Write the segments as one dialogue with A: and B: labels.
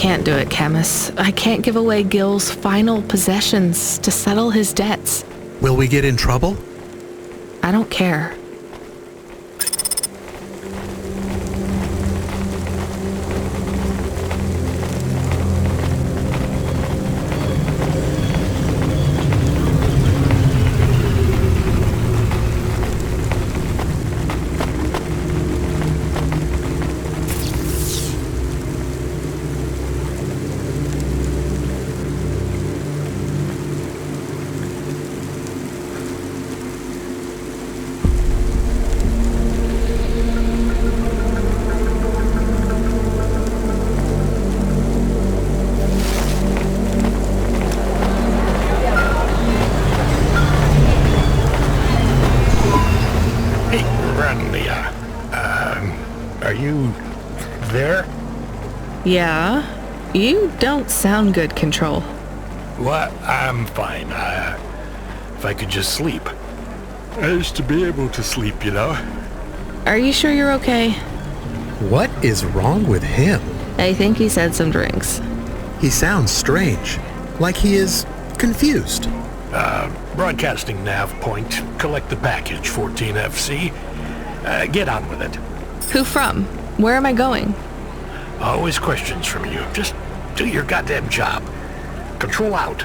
A: can't do it, Camus. I can't give away Gil's final possessions to settle his debts.
B: Will we get in trouble?
A: I don't care.
C: Are you there?
A: Yeah? You don't sound good, Control.
C: What? I'm fine. If I could just sleep. I used to be able to sleep, you know?
A: Are you sure you're okay?
B: What is wrong with him?
A: I think he's had some drinks.
B: He sounds strange, like he is confused.
C: Broadcasting nav point. Collect the package, 14FC. Get on with it.
A: Who from? Where am I going?
C: Always questions from you. Just do your goddamn job. Control out.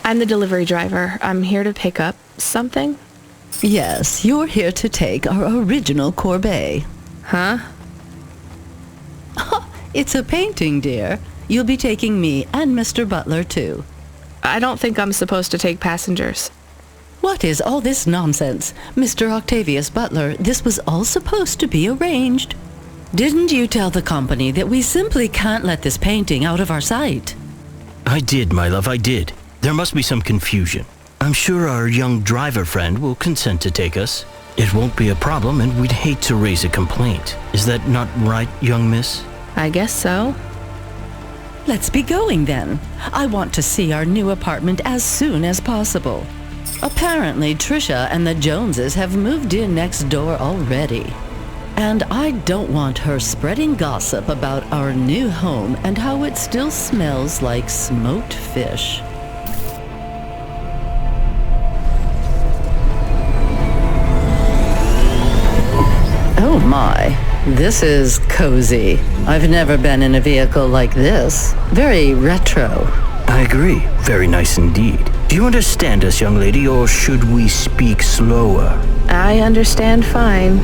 A: I'm the delivery driver. I'm here to pick up something.
D: Yes, you're here to take our original Courbet.
A: Huh?
D: It's a painting, dear. You'll be taking me and Mr. Butler, too.
A: I don't think I'm supposed to take passengers.
D: What is all this nonsense? Mr. Octavius Butler, this was all supposed to be arranged. Didn't you tell the company that we simply can't let this painting out of our sight?
E: I did, my love, I did. There must be some confusion. I'm sure our young driver friend will consent to take us. It won't be a problem, and we'd hate to raise a complaint. Is that not right, young miss?
A: I guess so.
D: Let's be going then. I want to see our new apartment as soon as possible. Apparently, Trisha and the Joneses have moved in next door already. And I don't want her spreading gossip about our new home and how it still smells like smoked fish. Oh my, this is cozy. I've never been in a vehicle like this. Very retro.
E: I agree. Very nice indeed. Do you understand us, young lady, or should we speak slower?
A: I understand fine.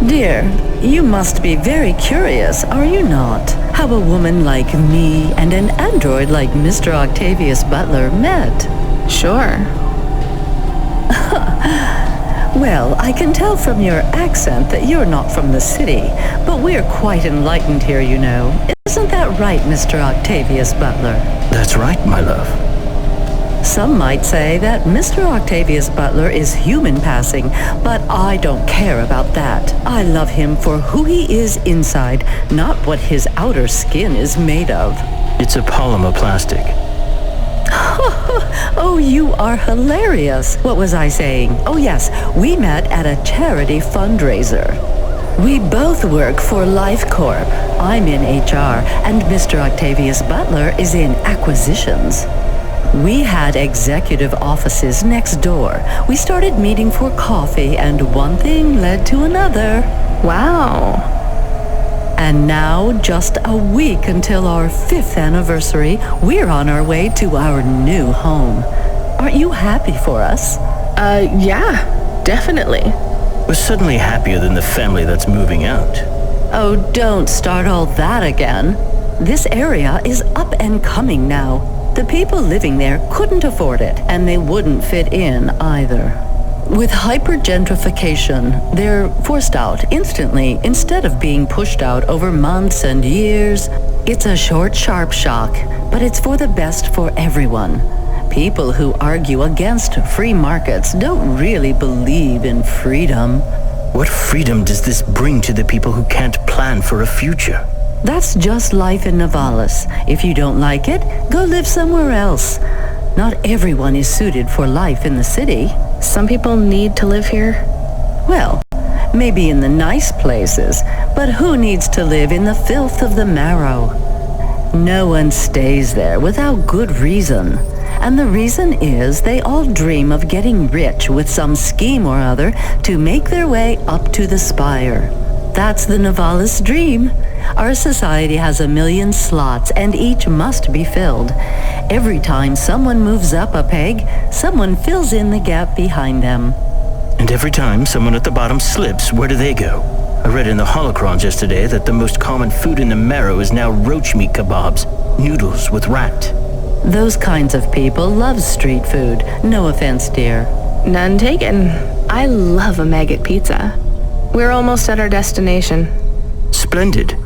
D: Dear, you must be very curious, are you not? How a woman like me and an android like Mr. Octavius Butler met.
A: Sure.
D: Well, I can tell from your accent that you're not from the city, but we're quite enlightened here, you know. Isn't that right, Mr. Octavius Butler?
E: That's right, my love.
D: Some might say that Mr. Octavius Butler is human passing, but I don't care about that. I love him for who he is inside, not what his outer skin is made of.
E: It's a polymer plastic.
D: Oh, you are hilarious. What was I saying? Oh yes, we met at a charity fundraiser. We both work for Life Corp. I'm in HR, and Mr. Octavius Butler is in acquisitions. We had executive offices next door. We started meeting for coffee, and one thing led to another.
A: Wow.
D: And now, just a week until our 5th anniversary, we're on our way to our new home. Aren't you happy for us?
A: Yeah, definitely.
E: We're suddenly happier than the family that's moving out.
D: Oh, don't start all that again. This area is up and coming now. The people living there couldn't afford it, and they wouldn't fit in either. With hypergentrification, they're forced out instantly instead of being pushed out over months and years. It's a short, sharp shock, but it's for the best for everyone. People who argue against free markets don't really believe in freedom.
E: What freedom does this bring to the people who can't plan for a future?
D: That's just life in Navalis. If you don't like it, go live somewhere else. Not everyone is suited for life in the city.
A: Some people need to live here.
D: Well, maybe in the nice places, but who needs to live in the filth of the marrow? No one stays there without good reason. And the reason is they all dream of getting rich with some scheme or other to make their way up to the spire. That's the Navalis dream. Our society has 1 million slots, and each must be filled. Every time someone moves up a peg, someone fills in the gap behind them.
E: And every time someone at the bottom slips, where do they go? I read in the holocrons yesterday that the most common food in the marrow is now roach meat kebabs, noodles with rat.
D: Those kinds of people love street food. No offense, dear.
A: None taken. I love a maggot pizza. We're almost at our destination.
E: Splendid.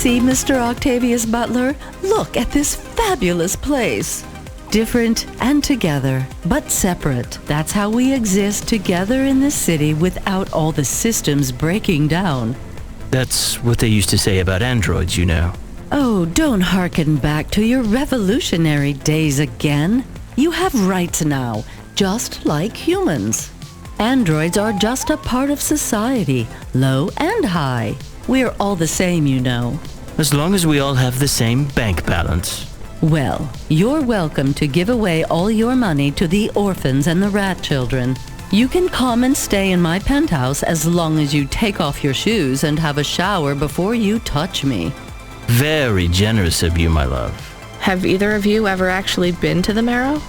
D: See, Mr. Octavius Butler? Look at this fabulous place. Different and together, but separate. That's how we exist together in this city without all the systems breaking down.
E: That's what they used to say about androids, you know.
D: Oh, don't hearken back to your revolutionary days again. You have rights now, just like humans. Androids are just a part of society, low and high. We're all the same, you know.
E: As long as we all have the same bank balance.
D: Well, you're welcome to give away all your money to the orphans and the rat children. You can come and stay in my penthouse as long as you take off your shoes and have a shower before you touch me.
E: Very generous of you, my love.
A: Have either of you ever actually been to the Marrow?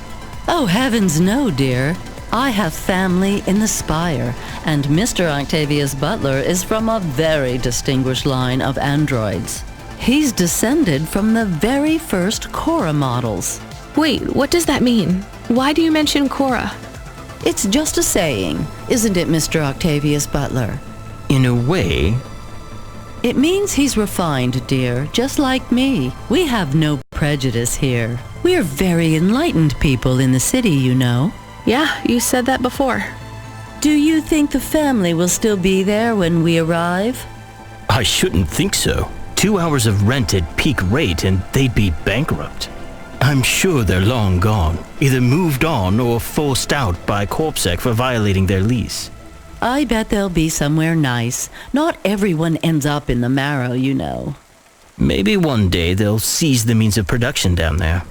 D: Oh, heavens no, dear. I have family in the Spire, and Mr. Octavius Butler is from a very distinguished line of androids. He's descended from the very first Cora models.
A: Wait, what does that mean? Why do you mention Cora?
D: It's just a saying, isn't it, Mr. Octavius Butler?
E: In a way.
D: It means he's refined, dear, just like me. We have no prejudice here. We're very enlightened people in the city, you know.
A: Yeah, you said that before.
D: Do you think the family will still be there when we arrive?
E: I shouldn't think so. 2 hours of rent at peak rate and they'd be bankrupt. I'm sure they're long gone, either moved on or forced out by Corpsec for violating their lease.
D: I bet they'll be somewhere nice. Not everyone ends up in the Marrow, you know.
E: Maybe one day they'll seize the means of production down there.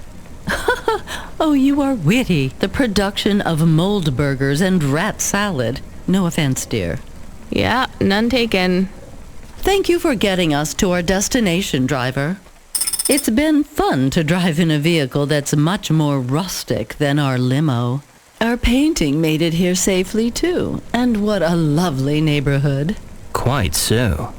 D: Oh, you are witty. The production of mold burgers and rat salad. No offense, dear.
A: Yeah, none taken.
D: Thank you for getting us to our destination, driver. It's been fun to drive in a vehicle that's much more rustic than our limo. Our painting made it here safely, too. And what a lovely neighborhood.
E: Quite so.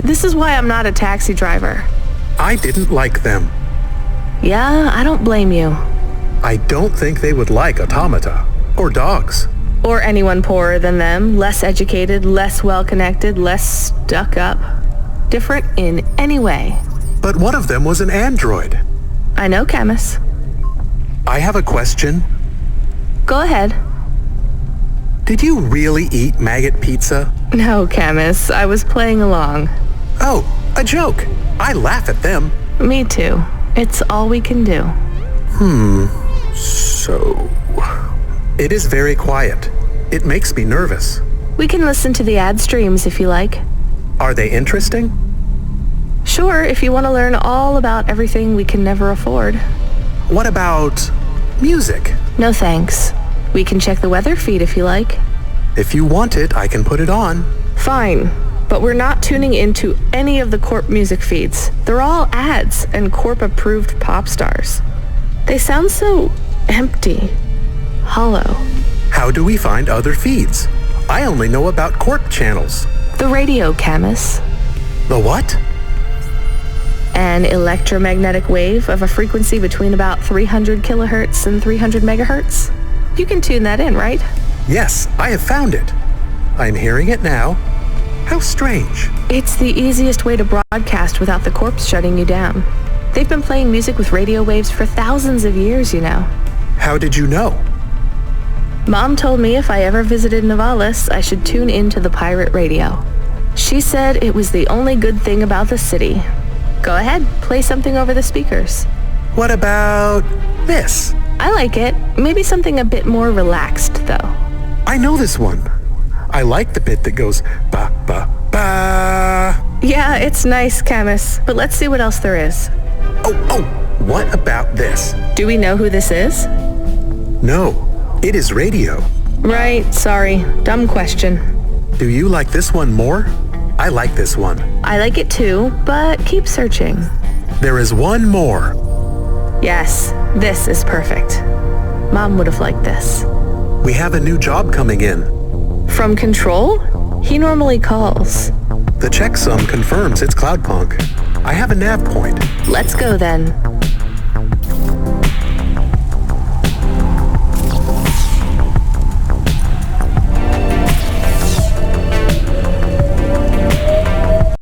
A: This is why I'm not a taxi driver.
B: I didn't like them.
A: Yeah, I don't blame you.
B: I don't think they would like automata or dogs.
A: Or anyone poorer than them, less educated, less well-connected, less stuck up. Different in any way.
B: But one of them was an android.
A: I know, Camus.
B: I have a question.
A: Go ahead.
B: Did you really eat maggot pizza?
A: No, Camus. I was playing along.
B: Oh, a joke. I laugh at them.
A: Me too. It's all we can do.
B: So... It is very quiet. It makes me nervous.
A: We can listen to the ad streams if you like.
B: Are they interesting?
A: Sure, if you want to learn all about everything we can never afford.
B: What about music?
A: No thanks. We can check the weather feed if you like.
B: If you want it, I can put it on.
A: Fine, but we're not tuning into any of the Corp music feeds. They're all ads and Corp-approved pop stars. They sound so empty, hollow.
B: How do we find other feeds? I only know about Corp channels.
A: The radio, Camus.
B: The what?
A: An electromagnetic wave of a frequency between about 300 kilohertz and 300 megahertz. You can tune that in, right?
B: Yes, I have found it. I'm hearing it now. How strange.
A: It's the easiest way to broadcast without the corpse shutting you down. They've been playing music with radio waves for thousands of years, you know.
B: How did you know?
A: Mom told me if I ever visited Novalis, I should tune into the pirate radio. She said it was the only good thing about the city. Go ahead, play something over the speakers.
B: What about this?
A: I like it. Maybe something a bit more relaxed, though.
B: I know this one. I like the bit that goes ba ba ba.
A: Yeah, it's nice, Camus, but let's see what else there is.
B: Oh, What about this?
A: Do we know who this is?
B: No, it is radio.
A: Right, sorry. Dumb question.
B: Do you like this one more? I like this one.
A: I like it too, but keep searching.
B: There is one more.
A: Yes, this is perfect. Mom would have liked this.
B: We have a new job coming in.
A: From Control? He normally calls.
B: The checksum confirms it's Cloudpunk. I have a nav point.
A: Let's go then.